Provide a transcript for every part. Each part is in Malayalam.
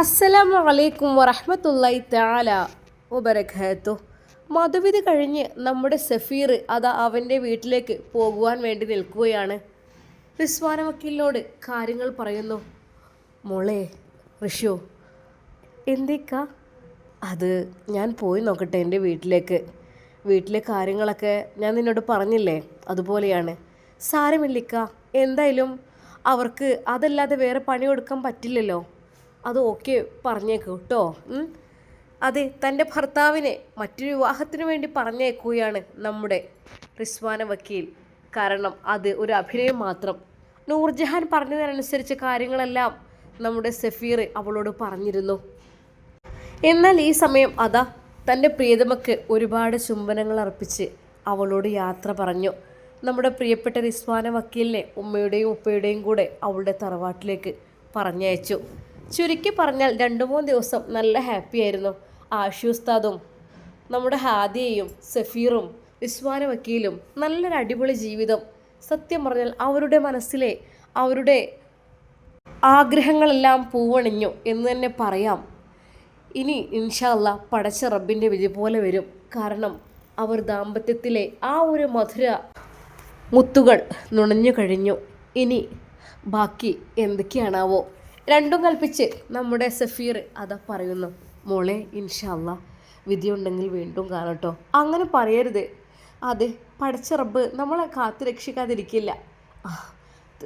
അസ്സലാമു അലൈക്കും വറഹ്മത്തുള്ളാഹി തആല വബറകാതുഹു. മധുവിധി കഴിഞ്ഞ് നമ്മുടെ സഫീർ അതാ അവൻ്റെ വീട്ടിലേക്ക് പോകുവാൻ വേണ്ടി നിൽക്കുകയാണ്. റിസ്വാന വക്കീലിനോട് കാര്യങ്ങൾ പറയുന്നു. മോളെ ഋഷു, എന്തേക്കാ? അത് ഞാൻ പോയി നോക്കട്ടെ എൻ്റെ വീട്ടിലെ കാര്യങ്ങളൊക്കെ ഞാൻ നിന്നോട് പറഞ്ഞില്ലേ, അതുപോലെയാണ്. സാരമില്ലിക്ക, എന്തായാലും അവർക്ക് അതല്ലാതെ വേറെ പണി കൊടുക്കാൻ പറ്റില്ലല്ലോ. അത് ഓക്കെ പറഞ്ഞേക്കൂ കേട്ടോ. അതെ, തൻ്റെ ഭർത്താവിനെ മറ്റൊരു വിവാഹത്തിന് വേണ്ടി പറഞ്ഞേക്കുകയാണ് നമ്മുടെ റിസ്വാന വക്കീൽ. കാരണം അത് ഒരു അഭിനയം മാത്രം. നൂർജഹാൻ പറഞ്ഞതിനനുസരിച്ച് കാര്യങ്ങളെല്ലാം നമ്മുടെ സഫീർ അവളോട് പറഞ്ഞിരുന്നു. എന്നാൽ ഈ സമയം അതാ തൻ്റെ പ്രിയതമക്ക് ഒരുപാട് ചുംബനങ്ങൾ അർപ്പിച്ച് അവളോട് യാത്ര പറഞ്ഞു. നമ്മുടെ പ്രിയപ്പെട്ട റിസ്വാന വക്കീലിനെ ഉമ്മയുടെയും ഉപ്പയുടെയും കൂടെ അവളുടെ തറവാട്ടിലേക്ക് പറഞ്ഞയച്ചു. ചുരുക്കി പറഞ്ഞാൽ 2-3 ദിവസം നല്ല ഹാപ്പി ആയിരുന്നു. ആഷി ഉസ്താദും നമ്മുടെ ഹാദിയയും സഫീറും റിസ്വാന വക്കീലും നല്ലൊരു അടിപൊളി ജീവിതം. സത്യം പറഞ്ഞാൽ അവരുടെ മനസ്സിലെ അവരുടെ ആഗ്രഹങ്ങളെല്ലാം പൂവണിഞ്ഞു എന്ന് തന്നെ പറയാം. ഇനി ഇൻഷാ അല്ലാ പടച്ച റബ്ബിൻ്റെ വിധി പോലെ വരും. കാരണം അവർ ദാമ്പത്യത്തിലെ ആ ഒരു മധുര മുത്തുകൾ നുണഞ്ഞു കഴിഞ്ഞു. ഇനി ബാക്കി എന്തൊക്കെയാണാവോ? രണ്ടും കൽപ്പിച്ച് നമ്മുടെ സഫീർ അതാ പറയുന്നു. മോളെ, ഇൻഷാ അല്ലാ വിധിയുണ്ടെങ്കിൽ വീണ്ടും കാണട്ടോ. അങ്ങനെ പറയരുത്. അതെ, പടച്ച റബ്ബ് നമ്മളെ കാത്തു രക്ഷിക്കാതിരിക്കില്ല.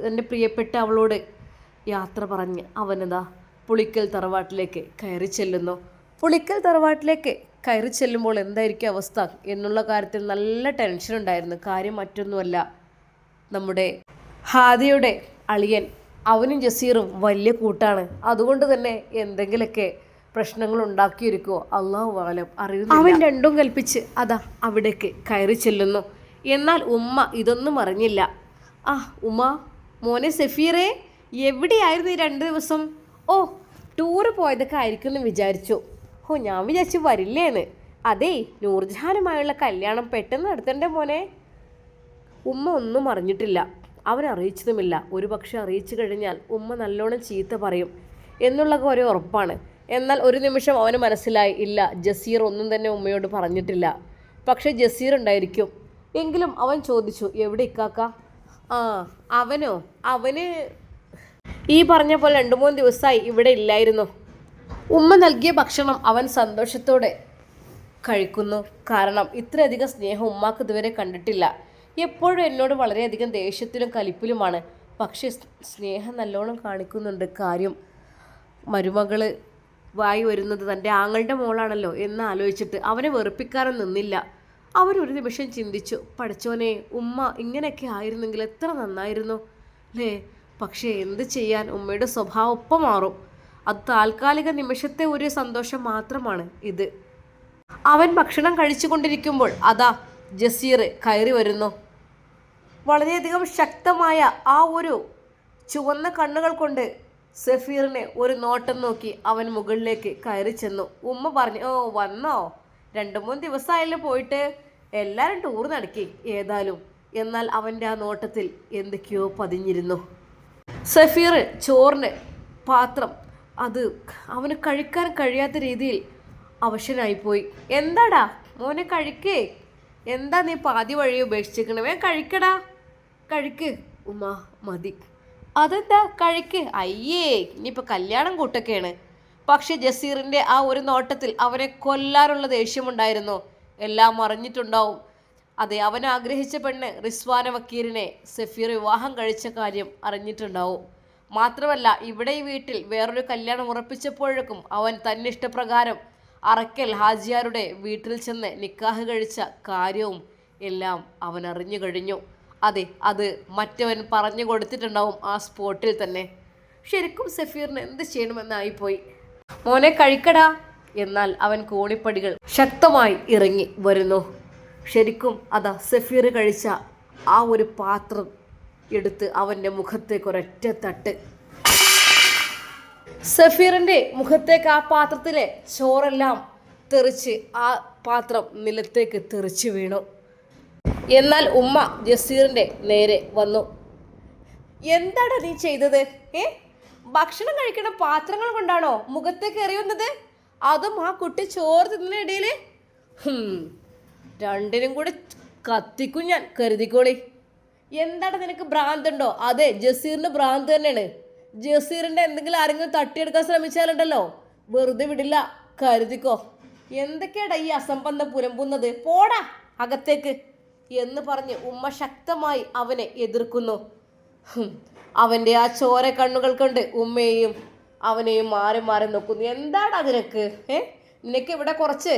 എൻ്റെ പ്രിയപ്പെട്ട അവളോട് യാത്ര പറഞ്ഞ് അവനതാ പുളിക്കൽ തറവാട്ടിലേക്ക് കയറി ചെല്ലുന്നു. പുളിക്കൽ തറവാട്ടിലേക്ക് കയറി ചെല്ലുമ്പോൾ എന്തായിരിക്കും അവസ്ഥ എന്നുള്ള കാര്യത്തിൽ നല്ല ടെൻഷൻ ഉണ്ടായിരുന്നു. കാര്യം മറ്റൊന്നുമല്ല, നമ്മുടെ ഹാദിയുടെ അളിയൻ അവനും ജസീറും വലിയ കൂട്ടാണ്. അതുകൊണ്ട് തന്നെ എന്തെങ്കിലുമൊക്കെ പ്രശ്നങ്ങൾ ഉണ്ടാക്കിയിരിക്കുമോ, അള്ളാഹു ആലം അറിയുന്നു. അവൻ രണ്ടും കൽപ്പിച്ച് അതാ അവിടേക്ക് കയറി ചെല്ലുന്നു. എന്നാൽ ഉമ്മ ഇതൊന്നും അറിഞ്ഞില്ല. ഉമ്മ, മോനെ സഫീറേ, എവിടെയായിരുന്നു ഈ 2 ദിവസം? ടൂറ് പോയതൊക്കെ ആയിരിക്കും എന്ന് വിചാരിച്ചു. ഞാൻ വിചാരിച്ചു വരില്ലേന്ന്. അതേ, നൂർജഹാനുമായുള്ള കല്യാണം പെട്ടെന്ന് നടത്തണ്ടേ മോനെ. ഉമ്മ ഒന്നും അറിഞ്ഞിട്ടില്ല, അവൻ അറിയിച്ചതുമില്ല. ഒരു പക്ഷെ അറിയിച്ചു കഴിഞ്ഞാൽ ഉമ്മ നല്ലോണം ചീത്ത പറയും എന്നുള്ള ഒരു ഉറപ്പാണ്. എന്നാൽ ഒരു നിമിഷം അവന് മനസ്സിലായി, ഇല്ല, ജസീർ ഒന്നും തന്നെ ഉമ്മയോട് പറഞ്ഞിട്ടില്ല. പക്ഷെ ജസീർ ഉണ്ടായിരിക്കും. എങ്കിലും അവൻ ചോദിച്ചു, എവിടെ ഇക്കാക്ക? അവന് ഈ പറഞ്ഞ പോലെ 2-3 ദിവസമായി ഇവിടെ ഇല്ലായിരുന്നു. ഉമ്മ നൽകിയ ഭക്ഷണം അവൻ സന്തോഷത്തോടെ കഴിക്കുന്നു. കാരണം ഇത്രയധികം സ്നേഹം ഉമ്മാക്ക് ഇതുവരെ കണ്ടിട്ടില്ല. എപ്പോഴും എന്നോട് വളരെയധികം ദേഷ്യത്തിലും കലിപ്പിലുമാണ്. പക്ഷേ സ്നേഹം നല്ലോണം കാണിക്കുന്നുണ്ട്. കാര്യം മരുമകള് വായി വരുന്നത് തൻ്റെ ആങ്ങളുടെ മോളാണല്ലോ എന്ന് ആലോചിച്ചിട്ട് അവനെ വെറുപ്പിക്കാനും നിന്നില്ല. അവരൊരു നിമിഷം ചിന്തിച്ചു, പഠിച്ചോനെ, ഉമ്മ ഇങ്ങനെയൊക്കെ ആയിരുന്നെങ്കിൽ എത്ര നന്നായിരുന്നു അല്ലേ. പക്ഷേ എന്ത് ചെയ്യാൻ, ഉമ്മയുടെ സ്വഭാവം ഒപ്പം മാറും. അത് താൽക്കാലിക നിമിഷത്തെ ഒരു സന്തോഷം മാത്രമാണ് ഇത്. അവൻ ഭക്ഷണം കഴിച്ചു കൊണ്ടിരിക്കുമ്പോൾ അതാ ജസീർ കയറി വരുന്നു. വളരെയധികം ശക്തമായ ആ ഒരു ചുവന്ന കണ്ണുകൾ കൊണ്ട് സഫീറിനെ ഒരു നോട്ടം നോക്കി അവൻ മുകളിലേക്ക് കയറി ചെന്നു. ഉമ്മ പറഞ്ഞു, വന്നോ? 2-3 ദിവസമായല്ലോ പോയിട്ട്, എല്ലാവരും ടൂർ നടക്കി ഏതായാലും. എന്നാൽ അവൻ്റെ ആ നോട്ടത്തിൽ എന്തൊക്കെയോ പതിഞ്ഞിരുന്നു. സഫീർ ചോറിന് പാത്രം അത് അവന് കഴിക്കാൻ കഴിയാത്ത രീതിയിൽ അവശനായിപ്പോയി. എന്താടാ മോനെ, കഴിക്കേ? എന്താ നീ പാതി വഴി ഉപേക്ഷിക്കണമേ? കഴിക്കടാ, കഴിക്ക്. ഉമ്മ, മതി. അതെന്താ കഴിക്ക്? അയ്യേ, ഇനിയിപ്പോൾ കല്യാണം കൂട്ടൊക്കെയാണ്. പക്ഷെ ജസീറിൻ്റെ ആ ഒരു നോട്ടത്തിൽ അവനെ കൊല്ലാനുള്ള ദേഷ്യമുണ്ടായിരുന്നു. എല്ലാം അറിഞ്ഞിട്ടുണ്ടാവും. അതെ, അവൻ ആഗ്രഹിച്ച പെണ്ണ് റിസ്വാന വക്കീലിനെ സഫീർ വിവാഹം കഴിച്ച കാര്യം അറിഞ്ഞിട്ടുണ്ടാവും. മാത്രമല്ല, ഇവിടെ ഈ വീട്ടിൽ വേറൊരു കല്യാണം ഉറപ്പിച്ചപ്പോഴേക്കും അവൻ തന്നിഷ്ടപ്രകാരം അറക്കൽ ഹാജിയാരുടെ വീട്ടിൽ ചെന്ന് നിക്കാഹ് കഴിച്ച കാര്യവും എല്ലാം അവൻ അറിഞ്ഞു കഴിഞ്ഞു. അതെ, അത് മറ്റവൻ പറഞ്ഞു കൊടുത്തിട്ടുണ്ടാവും ആ സ്പോട്ടിൽ തന്നെ. ശരിക്കും സഫീറിന് എന്ത് ചെയ്യണമെന്നായിപ്പോയി. മോനെ, കഴിക്കടാ. എന്നാൽ അവൻ കോണിപ്പടികൾ ശക്തമായി ഇറങ്ങി വരുന്നു. ശരിക്കും അതാ സഫീർ കഴിച്ച ആ ഒരു പാത്രം എടുത്ത് അവൻ്റെ മുഖത്തേക്ക് ഒരൊറ്റ തട്ട്. സഫീറിൻ്റെ മുഖത്തേക്ക് ആ പാത്രത്തിലെ ചോറെല്ലാം തെറിച്ച് ആ പാത്രം നിലത്തേക്ക് തെറിച്ച് വീണു. എന്നാൽ ഉമ്മ ജസീറിൻ്റെ നേരെ വന്നു. എന്താടാ നീ ചെയ്തത്? ഭക്ഷണം കഴിക്കണ പാത്രങ്ങൾ കൊണ്ടാണോ മുഖത്തേക്ക് എറിയുന്നത്? അതും ആ കുട്ടി ചോറ് തിന്നതിനിടയിൽ രണ്ടിനും കൂടെ കത്തിക്കും ഞാൻ, കരുതിക്കോളി. എന്താണ് നിനക്ക് ഭ്രാന്തുണ്ടോ? അതെ, ജസീറിന് ഭ്രാന്ത് തന്നെയാണ്. ജസീറിന്റെ എന്തെങ്കിലും ആരെങ്കിലും തട്ടിയെടുക്കാൻ ശ്രമിച്ചാലുണ്ടല്ലോ വെറുതെ വിടില്ല, കരുതിക്കോ. എന്തൊക്കെയാടാ ഈ അസംബന്ധം പുലമ്പുന്നത്? പോടാ അകത്തേക്ക് എന്ന് പറഞ്ഞ് ഉമ്മ ശക്തമായി അവനെ എതിർക്കുന്നു. അവൻ്റെ ആ ചോര കണ്ണുകൾ കൊണ്ട് ഉമ്മയെയും അവനെയും മാറി മാറി നോക്കുന്നു. എന്താടാ നിനക്ക്? നിനക്ക് ഇവിടെ കുറച്ച്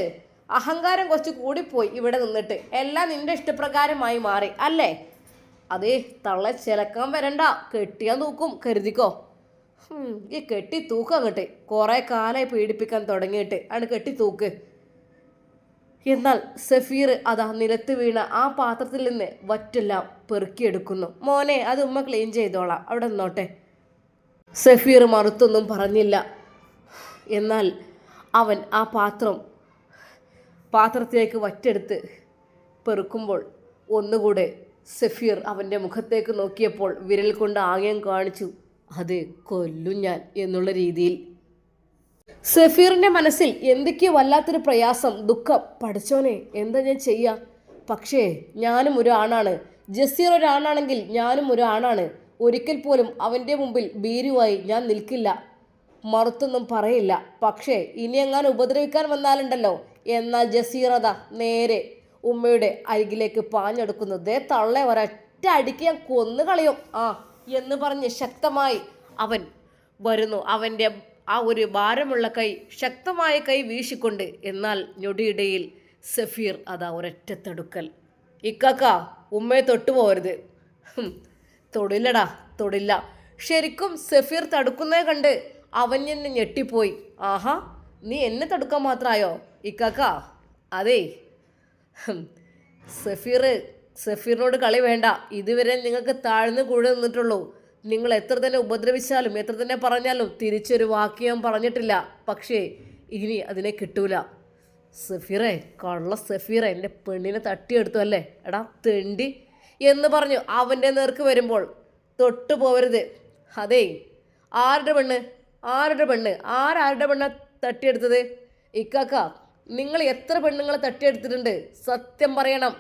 അഹങ്കാരം കുറച്ച് കൂടിപ്പോയി. ഇവിടെ നിന്നിട്ട് എല്ലാം നിന്റെ ഇഷ്ടപ്രകാരമായി മാറി അല്ലേ? അതേ, തള്ള ചിലക്കാൻ വരണ്ട, കെട്ടിയാൻ തൂക്കും, കരുതിക്കോ. ഈ കെട്ടി തൂക്ക് അങ്ങോട്ട്. കുറേ കാലമായി പീഡിപ്പിക്കാൻ തുടങ്ങിയിട്ട് ആണ് കെട്ടി തൂക്ക്. എന്നാൽ സഫീർ അതാ നിലത്ത് വീണ ആ പാത്രത്തിൽ നിന്ന് വറ്റെല്ലാം പെറുക്കിയെടുക്കുന്നു. മോനെ, അത് ഉമ്മ ക്ലീൻ ചെയ്തോളാം, അവിടെ നിന്നോട്ടെ. സഫീർ മറുത്തൊന്നും പറഞ്ഞില്ല. എന്നാൽ അവൻ ആ പാത്രത്തിലേക്ക് വറ്റെടുത്ത് പെറുക്കുമ്പോൾ ഒന്നുകൂടെ സഫീർ അവൻ്റെ മുഖത്തേക്ക് നോക്കിയപ്പോൾ വിരൽ കൊണ്ട് ആംഗ്യം കാണിച്ചു. അത് കൊല്ലും ഞാൻ എന്നുള്ള രീതിയിൽ. സഫീറിൻ്റെ മനസ്സിൽ എന്തൊക്കെയോ വല്ലാത്തൊരു പ്രയാസം, ദുഃഖം. പഠിച്ചോനെ, എന്താ ഞാൻ ചെയ്യാം? പക്ഷേ ഞാനും ഒരു ആണാണ്. ജസീർ ഒരാണാണെങ്കിൽ ഞാനും ഒരു ആണാണ്. ഒരിക്കൽ പോലും അവൻ്റെ മുമ്പിൽ ഭീരുവായി ഞാൻ നിൽക്കില്ല, മറുത്തൊന്നും പറയില്ല. പക്ഷേ ഇനി എങ്ങാനും ഉപദ്രവിക്കാൻ വന്നാലുണ്ടല്ലോ, എന്നാൽ ജസീർ അതാ നേരെ ഉമ്മയുടെ അരികിലേക്ക് പാഞ്ഞെടുക്കുന്നു. ദേ തള്ളെ, ഒരൊറ്റ അടിക്ക് ഞാൻ കൊന്നു കളയും എന്ന് പറഞ്ഞ് ശക്തമായി അവൻ വരുന്നു. അവൻ്റെ ആ ഒരു ഭാരമുള്ള കൈ, ശക്തമായ കൈ വീശിക്കൊണ്ട്. എന്നാൽ ഞൊടിയിടയിൽ സഫീർ അതാ ഒരൊറ്റ തടുക്കൽ. ഇക്കാക്ക, ഉമ്മയെ തൊട്ടുപോകരുത്. തൊടില്ലടാ, തൊടില്ല. ശരിക്കും സഫീർ തടുക്കുന്നേ കണ്ട് അവൻ എന്നെ ഞെട്ടിപ്പോയി. ആഹാ, നീ എന്നെ തടുക്കാൻ മാത്രമായോ ഇക്കാക്ക? അതേ, സഫീറിനോട് കളി വേണ്ട. ഇതുവരെ നിങ്ങൾക്ക് താഴ്ന്നു കൂടെ നിന്നിട്ടുള്ളൂ. നിങ്ങൾ എത്ര തന്നെ ഉപദ്രവിച്ചാലും എത്ര തന്നെ പറഞ്ഞാലും തിരിച്ചൊരു വാക്ക് ഞാൻ പറഞ്ഞിട്ടില്ല. പക്ഷേ ഇനി അതിനെ കിട്ടൂല. സഫീറെ, കള്ള സഫീറെ, എൻ്റെ പെണ്ണിനെ തട്ടിയെടുത്തു അല്ലേ? എടാ തെണ്ടി എന്ന് പറഞ്ഞു അവൻ്റെ നേർക്ക് വരുമ്പോൾ തൊട്ടു പോവരുത്. അതേ, ആരുടെ പെണ്ണ്? ആരുടെ പെണ്ണ തട്ടിയെടുത്തത്? ഇക്കാക്ക, നിങ്ങൾ എത്ര പെണ്ണുങ്ങളെ തട്ടിയെടുത്തിട്ടുണ്ട്? സത്യം പറയണം.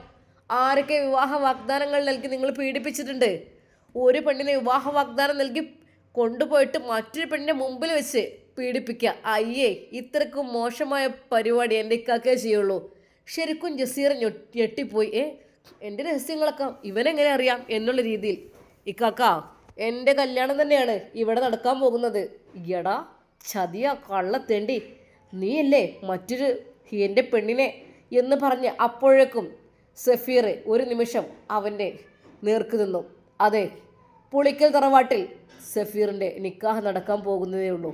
ആരൊക്കെ വിവാഹ വാഗ്ദാനങ്ങൾ നൽകി നിങ്ങൾ പീഡിപ്പിച്ചിട്ടുണ്ട്? ഒരു പെണ്ണിനെ വിവാഹ വാഗ്ദാനം നൽകി കൊണ്ടുപോയിട്ട് മറ്റൊരു പെണ്ണിൻ്റെ മുമ്പിൽ വെച്ച് പീഡിപ്പിക്കുക. അയ്യേ, ഇത്രക്കും മോശമായ പരിപാടി എൻ്റെ ഇക്കാക്കേ ചെയ്യുള്ളൂ. ശരിക്കും ജസീർ ഞെട്ടിപ്പോയി. എൻ്റെ രഹസ്യങ്ങളൊക്കെ ഇവനെങ്ങനെ അറിയാം എന്നുള്ള രീതിയിൽ. ഇക്കാക്ക, എൻ്റെ കല്യാണം തന്നെയാണ് ഇവിടെ നടക്കാൻ പോകുന്നത്. എടാ ചതിയ കള്ളത്തേണ്ടി, നീയല്ലേ മറ്റൊരു എൻ്റെ പെണ്ണിനെ എന്ന് പറഞ്ഞ് അപ്പോഴേക്കും സഫീർ ഒരു നിമിഷം അവൻ്റെ നേർക്ക് നിന്നു. അതെ, പുളിക്കൽ തറവാട്ടിൽ സഫീറിൻ്റെ നിക്കാഹ് നടക്കാൻ പോകുന്നതേ ഉള്ളൂ.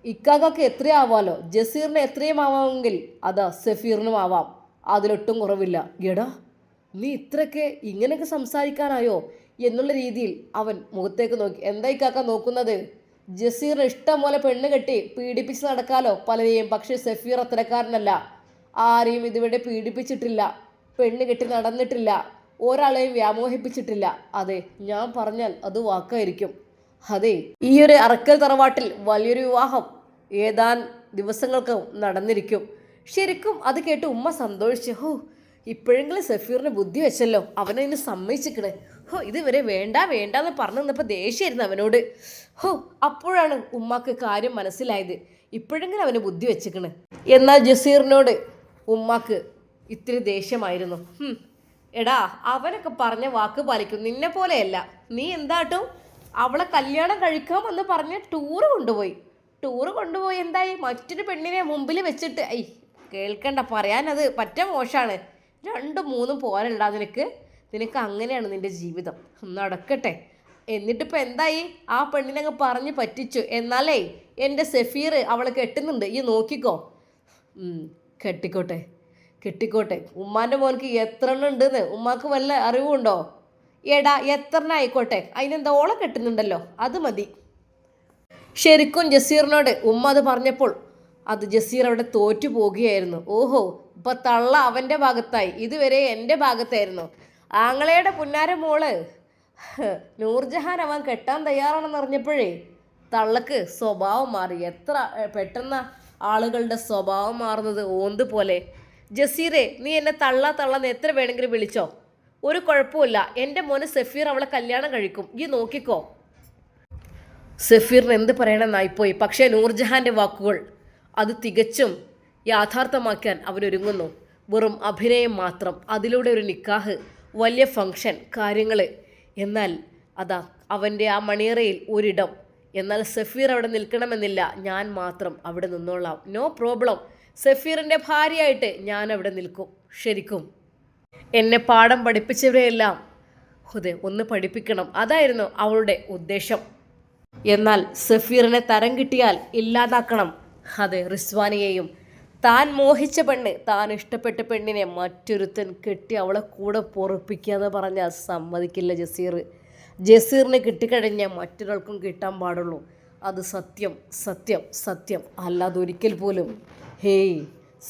ഇക്കാക്കക്ക് എത്രയാവാലോ, ജസീറിന് എത്രയും ആവാമെങ്കിൽ അതാ സഫീറിനും ആവാം, അതിലൊട്ടും കുറവില്ല. എടാ, നീ ഇത്രയൊക്കെ ഇങ്ങനെയൊക്കെ സംസാരിക്കാനായോ എന്നുള്ള രീതിയിൽ അവൻ മുഖത്തേക്ക് നോക്കി. എന്താ ഇക്കാക്ക നോക്കുന്നത്? ജസീറിന് ഇഷ്ടം പോലെ പെണ്ണ് കെട്ടി പീഡിപ്പിച്ച് നടക്കാലോ പലരെയും. പക്ഷേ സഫീർ അത്തരക്കാരനല്ല. ആരെയും ഇതുവരെ പീഡിപ്പിച്ചിട്ടില്ല, പെണ്ണ് കെട്ടി നടന്നിട്ടില്ല, ഒരാളെയും വ്യാമോഹിപ്പിച്ചിട്ടില്ല. അതെ, ഞാൻ പറഞ്ഞാൽ അത് വാക്കായിരിക്കും. അതെ, ഈ ഒരു അറക്കൽ തറവാട്ടിൽ വലിയൊരു വിവാഹം ദിവസങ്ങൾക്ക് നടന്നിരിക്കും. ശരിക്കും അത് കേട്ട് ഉമ്മ സന്തോഷിച്ചു. ഇപ്പോഴെങ്കിലും സഫീറിന് ബുദ്ധി വെച്ചല്ലോ, അവനതിന് സമ്മതിച്ചിക്കണേ. ഇതുവരെ വേണ്ടെന്ന് പറഞ്ഞു നിന്നപ്പോൾ ദേഷ്യമായിരുന്നു അവനോട്. അപ്പോഴാണ് ഉമ്മക്ക് കാര്യം മനസ്സിലായത്. ഇപ്പോഴെങ്കിലും അവന് ബുദ്ധി വെച്ചിക്കണ്. എന്നാൽ ജസീറിനോട് ഉമ്മക്ക് ഇത്തിരി ദേഷ്യമായിരുന്നു. എടാ, അവനൊക്കെ പറഞ്ഞ വാക്ക് പാലിക്കും, നിന്നെ പോലെയല്ല. നീ എന്താട്ടും അവളെ കല്യാണം കഴിക്കാമെന്ന് പറഞ്ഞ് ടൂറ് കൊണ്ടുപോയി എന്തായി? മറ്റൊരു പെണ്ണിനെ മുമ്പിൽ വെച്ചിട്ട്. കേൾക്കണ്ട, പറയാനത് പറ്റ മോശമാണ്. 2-3 പോരല്ല നിനക്ക് അങ്ങനെയാണ് നിൻ്റെ ജീവിതം. നടക്കട്ടെ. എന്നിട്ടിപ്പോൾ എന്തായി? ആ പെണ്ണിനങ്ങ് പറഞ്ഞ് പറ്റിച്ചു. എന്നാലേ എൻ്റെ സഫീർ അവളെ കെട്ടുന്നുണ്ട്, ഈ നോക്കിക്കോ. കെട്ടിക്കോട്ടെ. ഉമ്മാൻ്റെ മോനക്ക് എത്ര എണ്ണം ഉണ്ടെന്ന് ഉമ്മാക്ക് വല്ല അറിവുണ്ടോ? എടാ, എത്ര എണ്ണം ആയിക്കോട്ടെ, അതിനെന്താ, ഓളെ കെട്ടുന്നുണ്ടല്ലോ, അത് മതി. ശരിക്കും ജസീറിനോട് ഉമ്മ അത് പറഞ്ഞപ്പോൾ അത് ജസീർ അവിടെ തോറ്റു പോകുകയായിരുന്നു. ഇപ്പം തള്ള അവൻ്റെ ഭാഗത്തായി, ഇതുവരെ എൻ്റെ ഭാഗത്തായിരുന്നു. ആങ്ങളയുടെ പുന്നാര മോള് നൂർജഹാൻ അവൻ കെട്ടാൻ തയ്യാറാണെന്ന് അറിഞ്ഞപ്പോഴേ തള്ളക്ക് സ്വഭാവം മാറി. എത്ര പെട്ടെന്ന് ആളുകളുടെ സ്വഭാവം മാറുന്നത് ഓന്ത് പോലെ. ജസീറെ, നീ എന്നെ തള്ളന്ന് എത്ര വേണമെങ്കിലും വിളിച്ചോ, ഒരു കുഴപ്പമില്ല. എൻ്റെ മോന് സഫീർ അവളെ കല്യാണം കഴിക്കും, ഈ നോക്കിക്കോ. സഫീറിന് എന്ത് പറയണമെന്നായിപ്പോയി. പക്ഷേ നൂർജഹാൻ്റെ വാക്കുകൾ അത് തികച്ചും യാഥാർത്ഥ്യമാക്കാൻ അവനൊരുങ്ങുന്നു. വെറും അഭിനയം മാത്രം, അതിലൂടെ ഒരു നിക്കാഹ്, വലിയ ഫങ്ഷൻ, കാര്യങ്ങൾ. എന്നാൽ അതാ അവൻ്റെ ആ മണിയറയിൽ ഒരിടം. എന്നാൽ സഫീർ അവിടെ നിൽക്കണമെന്നില്ല, ഞാൻ മാത്രം അവിടെ നിന്നോളാം, നോ പ്രോബ്ലം. സഫീറിൻ്റെ ഭാര്യയായിട്ട് ഞാൻ അവിടെ നിൽക്കും. ശരിക്കും എന്നെ പാഠം പഠിപ്പിച്ചവരെയെല്ലാം ഒന്ന് പഠിപ്പിക്കണം, അതായിരുന്നു അവളുടെ ഉദ്ദേശം. എന്നാൽ സഫീറിനെ തരം കിട്ടിയാൽ ഇല്ലാതാക്കണം. അതെ, റിസ്വാനിയെയും. താൻ മോഹിച്ച പെണ്ണ്, താൻ ഇഷ്ടപ്പെട്ട പെണ്ണിനെ മറ്റൊരുത്തൻ കെട്ടി അവളെ കൂടെ പൊറപ്പിക്കാന്ന് പറഞ്ഞാൽ സമ്മതിക്കില്ല ജസീർ. ജസീറിനെ കിട്ടിക്കഴിഞ്ഞാൽ മറ്റൊരാൾക്കും കിട്ടാൻ പാടുള്ളൂ. അത് സത്യം സത്യം സത്യം, അല്ലാതെ ഒരിക്കൽ പോലും. ഹേയ്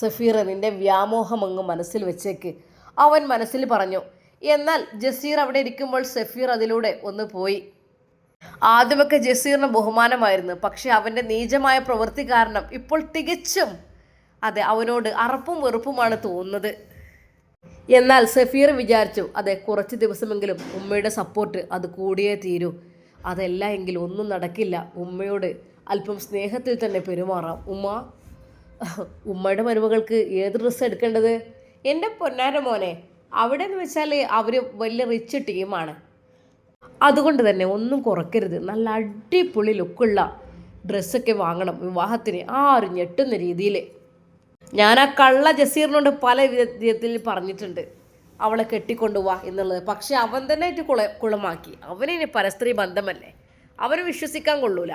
സഫീർ, നിന്റെ വ്യാമോഹം അങ്ങ് മനസ്സിൽ വെച്ചേക്ക്, അവൻ മനസ്സിൽ പറഞ്ഞു. എന്നാൽ ജസീർ അവിടെ ഇരിക്കുമ്പോൾ സഫീർ അതിലൂടെ ഒന്ന് പോയി. ആദ്യമൊക്കെ ജസീറിന് ബഹുമാനമായിരുന്നു, പക്ഷെ അവൻ്റെ നീചമായ പ്രവൃത്തി കാരണം ഇപ്പോൾ തികച്ചും അതെ അവനോട് അറപ്പും വെറുപ്പുമാണ് തോന്നുന്നത്. എന്നാൽ സഫീർ വിചാരിച്ചു, അതെ കുറച്ച് ദിവസമെങ്കിലും ഉമ്മയുടെ സപ്പോർട്ട് അത് കൂടിയേ തീരൂ. അതല്ല എങ്കിൽ ഒന്നും നടക്കില്ല. ഉമ്മയോട് അല്പം സ്നേഹത്തിൽ തന്നെ പെരുമാറാം. ഉമ്മയുടെ മരുമകൾക്ക് ഏത് ഡ്രസ്സ് എടുക്കേണ്ടത്? എൻ്റെ പൊന്നാര മോനെ, അവിടെ എന്ന് വെച്ചാൽ അവർ വലിയ റിച്ച് ടീമാണ്, അതുകൊണ്ട് തന്നെ ഒന്നും കുറയ്ക്കരുത്. നല്ല അടിപൊളി ലുക്കുള്ള ഡ്രസ്സൊക്കെ വാങ്ങണം വിവാഹത്തിന്, ആരും ഞെട്ടുന്ന രീതിയിൽ. ഞാൻ ആ കള്ള ജസീറിനോട് പല വിധത്തിൽ പറഞ്ഞിട്ടുണ്ട് അവളെ കെട്ടിക്കൊണ്ടുപോവാ എന്നുള്ളത്. പക്ഷെ അവൻ തന്നെ ആയിട്ട് കുളമാക്കി. അവനിനി പരസ്ത്രീ ബന്ധമല്ലേ, അവന് വിശ്വസിക്കാൻ കൊള്ളൂല.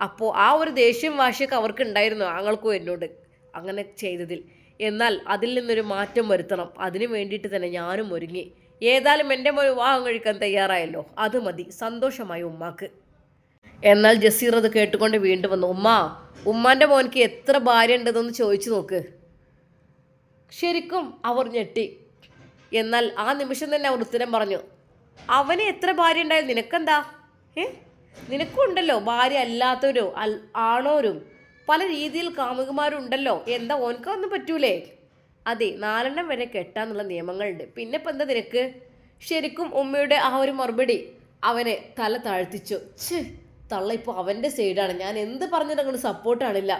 അപ്പോൾ ആ ഒരു ദേഷ്യം വാശിയൊക്കെ അവർക്ക് ഉണ്ടായിരുന്നു ആങ്ങൾക്കും എന്നോട് അങ്ങനെ ചെയ്തതിൽ. എന്നാൽ അതിൽ നിന്നൊരു മാറ്റം വരുത്തണം. അതിനു വേണ്ടിയിട്ട് തന്നെ ഞാനും ഒരുങ്ങി. ഏതായാലും എൻ്റെ മോൻ വിവാഹം കഴിക്കാൻ തയ്യാറായല്ലോ, അത് മതി. സന്തോഷമായി ഉമ്മാക്ക്. എന്നാൽ ജസീർ അത് കേട്ടുകൊണ്ട് വീണ്ടും വന്നു. ഉമ്മാൻ്റെ മോനിക്ക് എത്ര ഭാര്യ ഉണ്ടെന്നൊന്ന് ചോദിച്ചു നോക്ക്. ശരിക്കും അവർ ഞെട്ടി. എന്നാൽ ആ നിമിഷം തന്നെ അവർ ഉത്തരം പറഞ്ഞു. അവന് എത്ര ഭാര്യ ഉണ്ടായാലും നിനക്കെന്താ? നിനക്കും ഉണ്ടല്ലോ ഭാര്യ അല്ലാത്തവരോ ആണോരും പല രീതിയിൽ കാമുകന്മാരും ഉണ്ടല്ലോ, എന്താ ഓനക്കൊന്നും പറ്റൂലേ? അതെ, 4 വരെ കെട്ടാന്നുള്ള നിയമങ്ങളുണ്ട്, പിന്നെ ഇപ്പം എന്താ നിനക്ക്? ശരിക്കും ഉമ്മയുടെ ആ ഒരു മറുപടി അവനെ തല താഴ്ത്തിച്ചു. തള്ള ഇപ്പോൾ അവൻ്റെ സൈഡാണ്, ഞാൻ എന്ത് പറഞ്ഞിട്ട് അങ്ങോട്ട് സപ്പോർട്ടാണില്ല.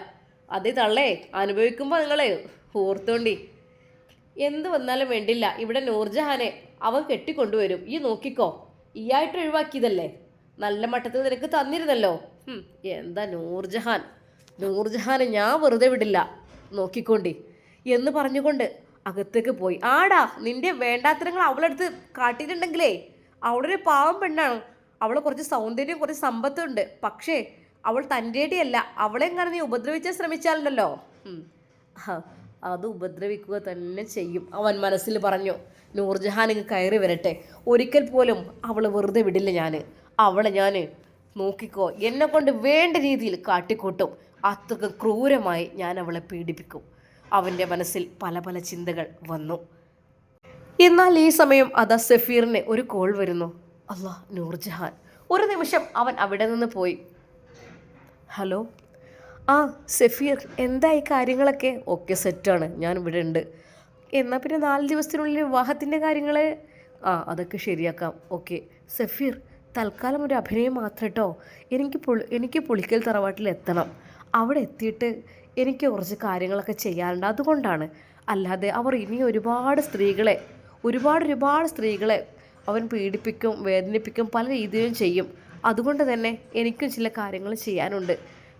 അതേ തള്ളേ, അനുഭവിക്കുമ്പോൾ നിങ്ങളെ ഓർത്തോണ്ടി. എന്ത് വന്നാലും വേണ്ടില്ല, ഇവിടെ നൂർജഹാനെ അവൻ കെട്ടിക്കൊണ്ടുവരും, ഈ നോക്കിക്കോ. ഈയായിട്ട് ഒഴിവാക്കിയതല്ലേ, നല്ല മട്ടത്തിൽ നിനക്ക് തന്നിരുന്നല്ലോ. എന്താ നൂർജഹാനെ ഞാൻ വെറുതെ വിടില്ല, നോക്കിക്കോണ്ടി എന്ന് പറഞ്ഞുകൊണ്ട് അകത്തേക്ക് പോയി. ആടാ, നിന്റെ വേണ്ടാത്തരങ്ങൾ അവളെടുത്ത് കാട്ടിയിട്ടുണ്ടെങ്കിലേ അവളൊരു പാവം പെണ്ണാണ്. അവളെ കുറച്ച് സൗന്ദര്യം കുറച്ച് സമ്പത്തുണ്ട്, പക്ഷേ അവൾ തൻ്റെടിയല്ല. അവളെ എങ്ങനെ നീ ഉപദ്രവിച്ചാൽ ശ്രമിച്ചാലുണ്ടല്ലോ അത് ഉപദ്രവിക്കുക തന്നെ ചെയ്യും, അവൻ മനസ്സിൽ പറഞ്ഞു. നൂർജഹാൻ ഇങ്ങ് കയറി വരട്ടെ, ഒരിക്കൽ പോലും അവളെ വെറുതെ വിടില്ല. അവളെ ഞാൻ നോക്കിക്കോ, എന്നെ കൊണ്ട് വേണ്ട രീതിയിൽ കാട്ടിക്കൂട്ടും, അത്രക്ക് ക്രൂരമായി ഞാൻ അവളെ പീഡിപ്പിക്കും. അവൻ്റെ മനസ്സിൽ പല പല ചിന്തകൾ വന്നു. എന്നാൽ ഈ സമയം അതാ സഫീറിന് ഒരു കോൾ വരുന്നു. അല്ലാ, നൂർജഹാൻ. ഒരു നിമിഷം അവൻ അവിടെ നിന്ന് പോയി. ഹലോ, സഫീർ, എന്തായി കാര്യങ്ങളൊക്കെ? ഓക്കെ, സെറ്റാണ്, ഞാൻ ഇവിടെ ഉണ്ട്. എന്നാൽ പിന്നെ 4 ദിവസത്തിനുള്ളിൽ വിവാഹത്തിൻ്റെ കാര്യങ്ങൾ അതൊക്കെ ശരിയാക്കാം. ഓക്കെ സഫീർ, തൽക്കാലം ഒരു അഭിനയം മാത്രം കേട്ടോ. എനിക്ക് പുളിക്കൽ തറവാട്ടിൽ എത്തണം. അവിടെ എത്തിയിട്ട് എനിക്ക് കുറച്ച് കാര്യങ്ങളൊക്കെ ചെയ്യാറുണ്ട്, അതുകൊണ്ടാണ്. അല്ലാതെ അവർ ഇനി ഒരുപാട് സ്ത്രീകളെ അവൻ പീഡിപ്പിക്കും, വേദനിപ്പിക്കും, പല രീതിയിലും ചെയ്യും. അതുകൊണ്ട് തന്നെ എനിക്കും ചില കാര്യങ്ങൾ ചെയ്യാനുണ്ട്.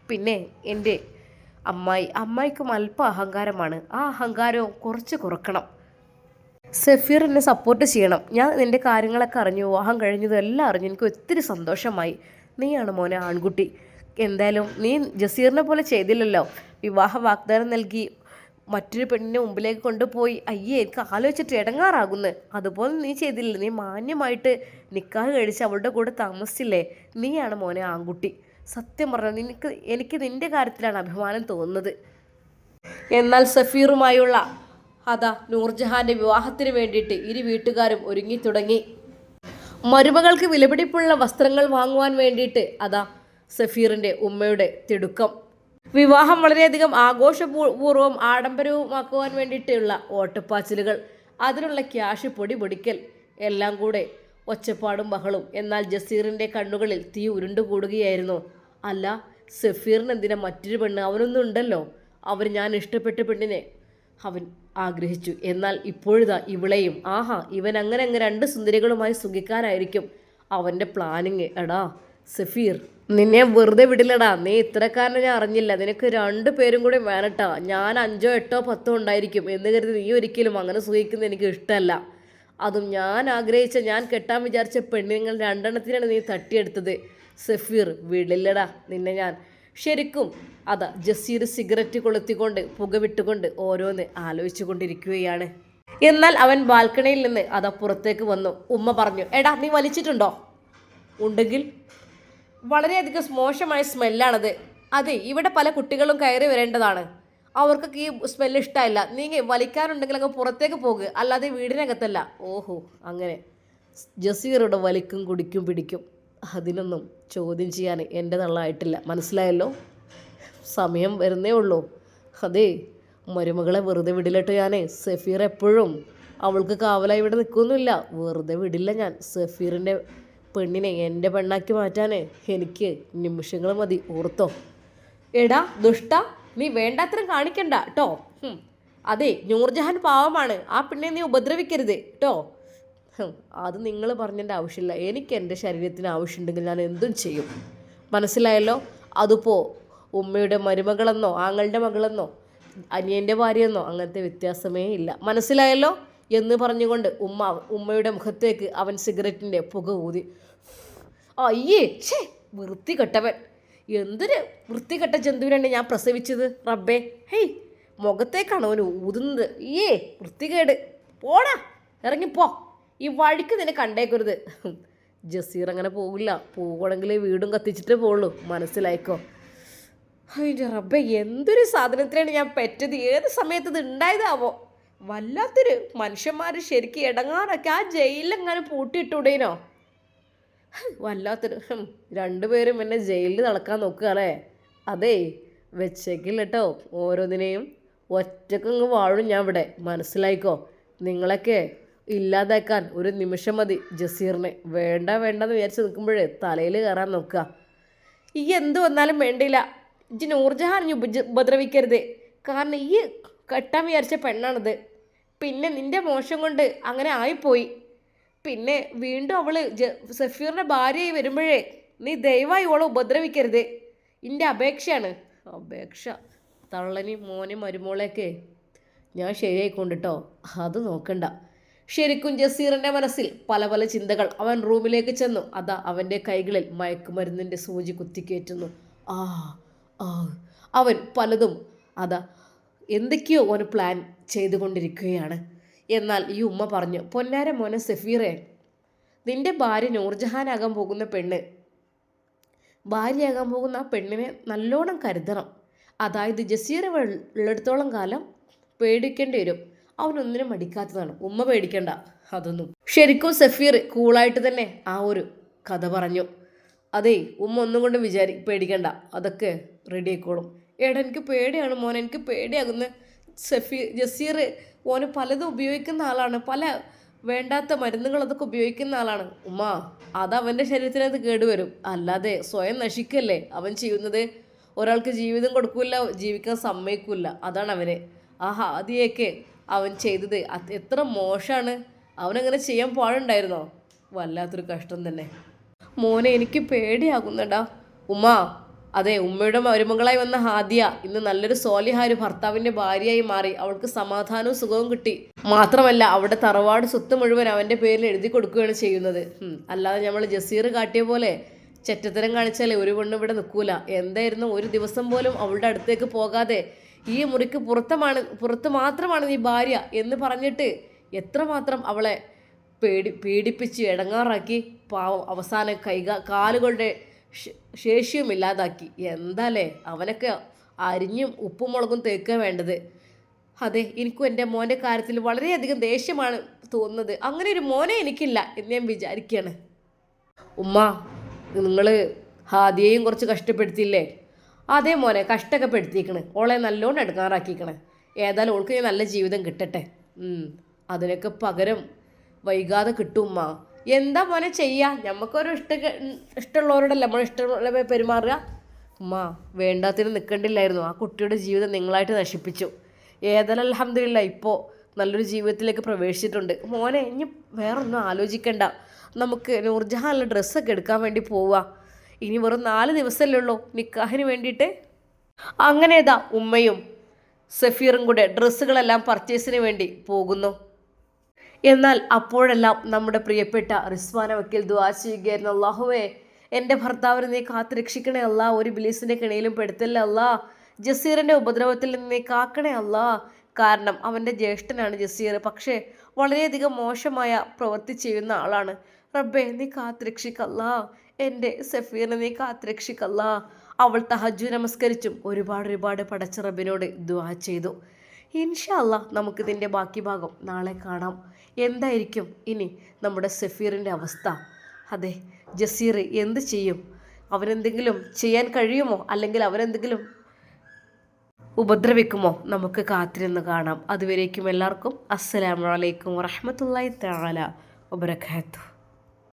പിന്നെ എൻ്റെ അമ്മായിക്കും അല്പം അഹങ്കാരമാണ്, ആ അഹങ്കാരവും കുറച്ച് കുറക്കണം. സഫീർ എന്നെ സപ്പോർട്ട് ചെയ്യണം. ഞാൻ നിൻ്റെ കാര്യങ്ങളൊക്കെ അറിഞ്ഞു, വിവാഹം കഴിഞ്ഞതും എല്ലാം അറിഞ്ഞു, എനിക്ക് ഒത്തിരി സന്തോഷമായി. നീയാണ് മോനെ ആൺകുട്ടി. എന്തായാലും നീ ജസീറിനെ പോലെ ചെയ്തില്ലല്ലോ, വിവാഹ വാഗ്ദാനം നൽകി മറ്റൊരു പെണ്ണിനെ മുമ്പിലേക്ക് കൊണ്ടുപോയി. അയ്യേ, എനിക്ക് ആലോചിച്ചിട്ട് ഇടങ്ങാറാകുന്നു. അതുപോലെ നീ ചെയ്തില്ല. നീ മാന്യമായിട്ട് നിക്കാഹ് കഴിച്ച് അവളുടെ കൂടെ താമസിച്ചില്ലേ? നീയാണ് മോനെ ആൺകുട്ടി. സത്യം പറഞ്ഞാൽ എനിക്ക് നിൻ്റെ കാര്യത്തിലാണ് അഭിമാനം തോന്നുന്നത്. എന്നാൽ സഫീറുമായുള്ള നൂർജഹാൻ്റെ വിവാഹത്തിന് വേണ്ടിയിട്ട് ഇരു വീട്ടുകാരും ഒരുങ്ങി തുടങ്ങി. മരുമകൾക്ക് വിലപിടിപ്പുള്ള വസ്ത്രങ്ങൾ വാങ്ങുവാൻ വേണ്ടിയിട്ട് സഫീറിൻ്റെ ഉമ്മയുടെ തിടുക്കം. വിവാഹം വളരെയധികം ആഘോഷപൂർവ്വം ആഡംബരവുമാക്കുവാൻ വേണ്ടിയിട്ടുള്ള ഓട്ടപ്പാച്ചിലുകൾ, അതിനുള്ള ക്യാഷ് പൊടിപൊടിക്കൽ, എല്ലാം കൂടെ ഒച്ചപ്പാടും ബഹളും. എന്നാൽ ജസീറിൻ്റെ കണ്ണുകളിൽ തീ ഉരുണ്ടുകൂടുകയായിരുന്നു. അല്ല, സഫീറിന് എന്തിനാ മറ്റൊരു പെണ്ണ്? അവനൊന്നും ഉണ്ടല്ലോ. ഞാൻ ഇഷ്ടപ്പെട്ട പെണ്ണിനെ അവൻ ആഗ്രഹിച്ചു. എന്നാൽ ഇപ്പോഴിതാ ഇവളെയും. ആഹാ, ഇവൻ അങ്ങനെ രണ്ട് സുന്ദരികളുമായി സുഖിക്കാനായിരിക്കും അവൻ്റെ പ്ലാനിങ്. എടാ സഫീർ, നിന്നെ വെറുതെ വിടില്ലടാ. നീ ഇത്രക്കാരനെ ഞാൻ അറിഞ്ഞില്ല. നിനക്ക് 2 പേരും കൂടി വേണട്ടാ. ഞാൻ 5, 8, 10 ഉണ്ടായിരിക്കും എന്ന് കരുതി നീ ഒരിക്കലും അങ്ങനെ സുഖിക്കുന്നത് എനിക്ക് ഇഷ്ടമല്ല. അതും ഞാൻ ആഗ്രഹിച്ച, ഞാൻ കെട്ടാൻ വിചാരിച്ച പെണ്ണുങ്ങൾ 2 നീ തട്ടിയെടുത്തത്. സഫീർ, വിടില്ലടാ നിന്നെ ഞാൻ. ശരിക്കും അതാ ജസീർ സിഗരറ്റ് കൊളുത്തിക്കൊണ്ട് പുകവിട്ടുകൊണ്ട് ഓരോന്ന് ആലോചിച്ചു കൊണ്ടിരിക്കുകയാണ്. എന്നാൽ അവൻ ബാൽക്കണിയിൽ നിന്ന് അതാ പുറത്തേക്ക് വന്നു. ഉമ്മ പറഞ്ഞു, എടാ നീ വലിച്ചിട്ടുണ്ടോ? ഉണ്ടെങ്കിൽ വളരെയധികം മോശമായ സ്മെല്ലാണത്. അതെ, ഇവിടെ പല കുട്ടികളും കയറി വരേണ്ടതാണ്. അവർക്കൊക്കെ ഈ സ്മെല്ല് ഇഷ്ടമായില്ല. നീ വലിക്കാനുണ്ടെങ്കിൽ അങ്ങ് പുറത്തേക്ക് പോകുക, അല്ലാതെ വീടിനകത്തല്ല. ഓഹോ, അങ്ങനെ ജസീറുടെ വലിക്കും കുടിക്കും പിടിക്കും അതിനൊന്നും ചോദ്യം ചെയ്യാൻ എൻ്റെ തള്ളായിട്ടില്ല. മനസ്സിലായല്ലോ? സമയം വരുന്നേ ഉള്ളൂ. അതെ, മരുമകളെ വെറുതെ വിടില്ലട്ടോ ഞാൻ. സഫീർ എപ്പോഴും അവൾക്ക് കാവലായി ഇവിടെ നിൽക്കൊന്നുമില്ല. വെറുതെ വിടില്ല ഞാൻ. സഫീറിൻ്റെ പെണ്ണിനെ എൻ്റെ പെണ്ണാക്കി മാറ്റാൻ എനിക്ക് നിമിഷങ്ങൾ മതി, ഓർത്തോ. എടാ ദുഷ്ട, നീ വേണ്ടാത്തരം കാണിക്കണ്ട കേട്ടോ. അതെ, നൂർജഹാൻ പാവമാണ്. ആ പെണ്ണെ നീ ഉപദ്രവിക്കരുത് കേട്ടോ. അത് നിങ്ങൾ പറഞ്ഞതിൻ്റെ ആവശ്യമില്ല. എനിക്ക് എൻ്റെ ശരീരത്തിന് ആവശ്യമുണ്ടെങ്കിൽ ഞാൻ എന്തും ചെയ്യും. മനസ്സിലായല്ലോ? അതിപ്പോൾ ഉമ്മയുടെ മരുമകളെന്നോ ആങ്ങളുടെ മകളെന്നോ അനിയൻ്റെ ഭാര്യയെന്നോ അങ്ങനത്തെ വ്യത്യാസമേ ഇല്ല. മനസ്സിലായല്ലോ എന്ന് പറഞ്ഞുകൊണ്ട് ഉമ്മയുടെ മുഖത്തേക്ക് അവൻ സിഗരറ്റിൻ്റെ പുക ഊതി. അയ്യേ, ഛേ, വൃത്തികെട്ടവൻ. എന്തൊരു വൃത്തികെട്ട ജന്തുവിനാണ് ഞാൻ പ്രസവിച്ചത് റബ്ബേ. ഹേയ്, മുഖത്തേക്കാണ് അവൻ ഊതുന്നത്. ഏ വൃത്തികേട്, പോടാ, ഇറങ്ങിപ്പോ. ഈ വഴിക്ക് നിന്നെ കണ്ടേക്കരുത്. ജസീർ അങ്ങനെ പോകില്ല. പോകണമെങ്കിൽ വീടും കത്തിച്ചിട്ടേ പോകുള്ളൂ. മനസ്സിലായിക്കോ. അതിൻ്റെ റബ്ബേ, എന്തൊരു സാധനത്തിനാണ് ഞാൻ പെറ്റത്. ഏത് സമയത്ത് ഇത് ഉണ്ടായതാവോ? വല്ലാത്തൊരു മനുഷ്യന്മാർ ശരിക്കും ഇടങ്ങാറൊക്കെ. ആ ജയിലിലെങ്ങാനും പൂട്ടിയിട്ടൂടേനോ? വല്ലാത്തൊരു 2 പേരും എന്നെ ജയിലിൽ നടക്കാൻ നോക്കുകയല്ലേ? അതേ, വെച്ചേക്കില്ല കേട്ടോ. ഓരോന്നിനെയും ഒറ്റക്കങ്ങ് വാഴും ഞാൻ ഇവിടെ. മനസ്സിലായിക്കോ? നിങ്ങളൊക്കെ ഇല്ലാതാക്കാൻ ഒരു നിമിഷം മതി ജസീറിനെ. വേണ്ടെന്ന് വിചാരിച്ച് നിൽക്കുമ്പോഴേ തലയിൽ കയറാൻ നോക്കുക. ഈ എന്ത് വന്നാലും വേണ്ടിയില്ല, ഇജ്ജ് നൂർജഹാൻ ഉപദ്രവിക്കരുത്. കാരണം ഈ കെട്ടാൻ വിചാരിച്ച പെണ്ണാണിത്. പിന്നെ നിൻ്റെ മോശം കൊണ്ട് അങ്ങനെ ആയിപ്പോയി. പിന്നെ വീണ്ടും അവൾ സഫീറിൻ്റെ ഭാര്യയായി വരുമ്പോഴേ നീ ദയവായി അവളെ ഉപദ്രവിക്കരുത്. എൻ്റെ അപേക്ഷയാണ്. അപേക്ഷ? തള്ളനി മോനെ മരുമോളെയൊക്കെ ഞാൻ ശരിയായിക്കൊണ്ടിട്ടോ, അത് നോക്കണ്ട. ശരിക്കും ജസീറിൻ്റെ മനസ്സിൽ പല പല ചിന്തകൾ. അവൻ റൂമിലേക്ക് ചെന്നു. അതാ അവൻ്റെ കൈകളിൽ മയക്കുമരുന്നിൻ്റെ സൂചി കുത്തിക്കയറ്റുന്നു. അവൻ പലതും അതാ എന്തൊക്കെയോ ഒരു പ്ലാൻ ചെയ്തുകൊണ്ടിരിക്കുകയാണ്. എന്നാൽ ഈ ഉമ്മ പറഞ്ഞു, പൊന്നാര മോനെ സഫീറെ, നിൻ്റെ ഭാര്യ നൂർജഹാനാകാൻ പോകുന്ന പെണ്ണ്, ഭാര്യയാകാൻ പോകുന്ന ആ പെണ്ണിനെ നല്ലോണം കരുതണം. അതായത് ജസീർ ഉള്ളിടത്തോളം കാലം പേടിക്കേണ്ടി വരും. അവനൊന്നിനും മടിക്കാത്തതാണ്. ഉമ്മ പേടിക്കണ്ട അതൊന്നും. ശരിക്കും സഫീർ കൂളായിട്ട് തന്നെ ആ ഒരു കഥ പറഞ്ഞു. അതേ, ഉമ്മ ഒന്നും കൊണ്ടും പേടിക്കണ്ട, അതൊക്കെ റെഡി ആയിക്കോളും. എടാ, എനിക്ക് പേടിയാണ് മോനെ, എനിക്ക് പേടിയാകുന്ന. ജസീർ ഓന് പലതും ഉപയോഗിക്കുന്ന ആളാണ്. പല വേണ്ടാത്ത മരുന്നുകൾ അതൊക്കെ ഉപയോഗിക്കുന്ന ആളാണ്. ഉമ്മ, അത് അവൻ്റെ ശരീരത്തിനത് കേടുവരും. അല്ലാതെ സ്വയം നശിക്കല്ലേ അവൻ ചെയ്യുന്നത്. ഒരാൾക്ക് ജീവിതം കൊടുക്കില്ല, ജീവിക്കാൻ സമ്മതിക്കില്ല. അതാണ് അവന്. ആദ്യമൊക്കെ അവൻ ചെയ്തത് എത്ര മോശമാണ്. അവനങ്ങനെ ചെയ്യാൻ പാടുണ്ടായിരുന്നോ? വല്ലാത്തൊരു കഷ്ടം തന്നെ. മോനെ, എനിക്ക് പേടിയാകുന്നുണ്ടാ. ഉമ്മ, അതെ, ഉമ്മയുടെ മരുമകളായി വന്ന ഹാദിയ ഇന്ന് നല്ലൊരു സോലിഹാര് ഭർത്താവിൻ്റെ ഭാര്യയായി മാറി. അവൾക്ക് സമാധാനവും സുഖവും കിട്ടി. മാത്രമല്ല അവിടെ തറവാട് സ്വത്ത് മുഴുവൻ അവൻ്റെ പേരിൽ എഴുതി കൊടുക്കുകയാണ് ചെയ്യുന്നത്. അല്ലാതെ നമ്മൾ ജസീർ കാട്ടിയ പോലെ ചെറ്റത്തരം കാണിച്ചാലേ ഒരു പെണ്ണ് ഇവിടെ നിൽക്കൂല. എന്തായിരുന്നു, ഒരു ദിവസം പോലും അവളുടെ അടുത്തേക്ക് പോകാതെ ഈ മുറിക്ക് പുറത്ത് മാത്രമാണ് നീ ഭാര്യ എന്ന് പറഞ്ഞിട്ട് എത്രമാത്രം അവളെ പീഡിപ്പിച്ച് ഇടങ്ങാറാക്കി. പാവം അവസാനം കാലുകളുടെ ശേഷിയും ഇല്ലാതാക്കി. എന്താലേ, അവനൊക്കെ അരിഞ്ഞും ഉപ്പും മുളകും തേക്കുക വേണ്ടത്. അതെ, എനിക്കും എൻ്റെ മോൻ്റെ കാര്യത്തിൽ വളരെയധികം ദേഷ്യമാണ് തോന്നുന്നത്. അങ്ങനെ ഒരു മോനെ എനിക്കില്ല എന്ന് ഞാൻ വിചാരിക്കുകയാണ്. ഉമ്മ, നിങ്ങൾ ഹാദിയെയും കുറച്ച് കഷ്ടപ്പെടുത്തിയില്ലേ? അതേ മോനെ, കഷ്ടമൊക്കെ പെടുത്തിക്കണ്, ഓളെ നല്ലോണം എടുക്കാറാക്കിക്കണേ. ഏതായാലും ഓൾക്ക് നല്ല ജീവിതം കിട്ടട്ടെ. അതിനൊക്കെ പകരം വൈകാതെ കിട്ടും ഉമ്മ. എന്താ മോനെ ചെയ്യാ? നമുക്കൊരു ഇഷ്ടമുള്ളവരോടല്ല നമ്മൾ ഇഷ്ടമുള്ള പെരുമാറുക. ഉമ്മ, വേണ്ടാത്തിന് നിൽക്കണ്ടില്ലായിരുന്നു. ആ കുട്ടിയുടെ ജീവിതം നിങ്ങളായിട്ട് നശിപ്പിച്ചു. ഏതായാലും അൽഹംദുലില്ലാ ഇപ്പോൾ നല്ലൊരു ജീവിതത്തിലേക്ക് പ്രവേശിച്ചിട്ടുണ്ട്. മോനെ, ഇനി വേറൊന്നും ആലോചിക്കണ്ട. നമുക്ക് നൂർജഹാനുള്ള ഡ്രസ്സൊക്കെ എടുക്കാൻ വേണ്ടി പോവുക. ഇനി വെറും 4 ദിവസമല്ലേ ഉള്ളൂ നിക്കാഹിന് വേണ്ടിയിട്ട്. അങ്ങനെതാ ഉമ്മയും സഫീറും കൂടെ ഡ്രസ്സുകളെല്ലാം പർച്ചേസിന് വേണ്ടി പോകുന്നു. എന്നാൽ അപ്പോഴെല്ലാം നമ്മുടെ പ്രിയപ്പെട്ട റിസ്വാന വക്കീൽ ദുആ ചെയ്യുകയായിരുന്നു, അല്ലാഹുവേ എൻ്റെ ഭർത്താവിനെ നീ കാത്തുരക്ഷിക്കണേ അല്ലാ, ഒരു ബിലീസിൻ്റെ കിണയിലും പെടുത്തല്ലേ അല്ലാ, ജസീറിൻ്റെ ഉപദ്രവത്തിൽ നിന്ന് നീ കാക്കണേ അല്ലാ. കാരണം അവൻ്റെ ജ്യേഷ്ഠനാണ് ജസീർ, പക്ഷേ വളരെയധികം മോശമായ പ്രവൃത്തി ചെയ്യുന്ന ആളാണ്. റബ്ബേ നീ കാത്തുരക്ഷിക്കല്ലാ, എൻ്റെ സഫീറിനെ നീ കാത്തുരക്ഷിക്കല്ലാ. അവൾ തഹജ്ജുദ് നമസ്കരിച്ചും ഒരുപാട് പടച്ച റബ്ബിനോട് ദുആ ചെയ്തു. ഇൻഷാ അല്ലാ നമുക്കിതിൻ്റെ ബാക്കി ഭാഗം നാളെ കാണാം. എന്തായിരിക്കും ഇനി നമ്മുടെ സഫീറിൻ്റെ അവസ്ഥ? അതെ, ജസീർ എന്ത് ചെയ്യും? അവനെന്തെങ്കിലും ചെയ്യാൻ കഴിയുമോ? അല്ലെങ്കിൽ അവനെന്തെങ്കിലും ഉപദ്രവിക്കുമോ? നമുക്ക് കാത്തിരുന്ന് കാണാം. അതുവരേക്കും എല്ലാവർക്കും അസ്സലാമു അലൈക്കും വറഹ്മത്തുള്ളാഹി തആല വബറകാതുഹു.